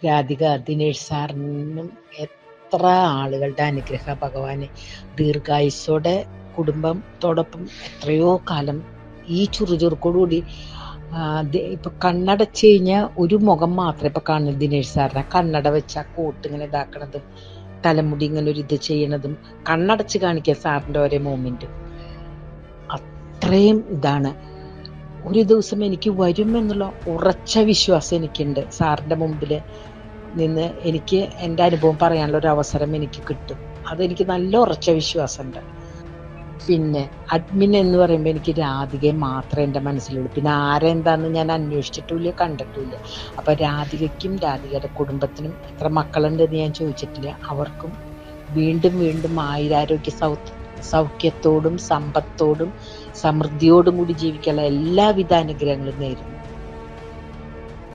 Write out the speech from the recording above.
രാധിക, ദിനേഷ് സാറിനും എത്ര ആളുകളുടെ അനുഗ്രഹ ഭഗവാന് ദീർഘായുസ്സോടെ കുടുംബത്തോടൊപ്പം എത്രയോ കാലം ഈ ചുറുചുറുക്കോടുകൂടി ഇപ്പൊ കണ്ണടച്ച് കഴിഞ്ഞാൽ ഒരു മുഖം മാത്രമേ ഇപ്പൊ കാണുന്നത് ദിനേഷ് സാറിനെ. കണ്ണട വെച്ച കോട്ട് ഇങ്ങനെ ഇതാക്കണതും തലമുടി ഇങ്ങനെ ഒരു ഇത് ചെയ്യണതും കണ്ണടച്ച് കാണിക്കുക സാറിന്റെ ഓരോ മൂമെന്റ് അത്രയും ഇതാണ്. ഒരു ദിവസം എനിക്ക് വരും എന്നുള്ള ഉറച്ച വിശ്വാസം എനിക്കുണ്ട്. സാറിന്റെ മുമ്പിൽ നിന്ന് എനിക്ക് എൻ്റെ അനുഭവം പറയാനുള്ള ഒരു അവസരം എനിക്ക് കിട്ടും. അതെനിക്ക് നല്ല ഉറച്ച വിശ്വാസമുണ്ട്. പിന്നെ അഡ്മിൻ എന്ന് പറയുമ്പോൾ എനിക്ക് രാധികയെ മാത്രമേ എൻ്റെ മനസ്സിലുള്ളൂ. പിന്നെ ആരെന്താന്ന് ഞാൻ അന്വേഷിച്ചിട്ടില്ല, കണ്ടിട്ടില്ല. അപ്പൊ രാധികയ്ക്കും രാധികയുടെ കുടുംബത്തിനും എത്ര മക്കളുണ്ടെന്ന് ഞാൻ ചോദിച്ചിട്ടില്ല. അവർക്കും വീണ്ടും വീണ്ടും ആയുരാരോഗ്യ സൗഖ്യത്തോടും സമ്പത്തോടും സമൃദ്ധിയോടും കൂടി ജീവിക്കാനുള്ള എല്ലാവിധ അനുഗ്രഹങ്ങളും നേരുന്നു.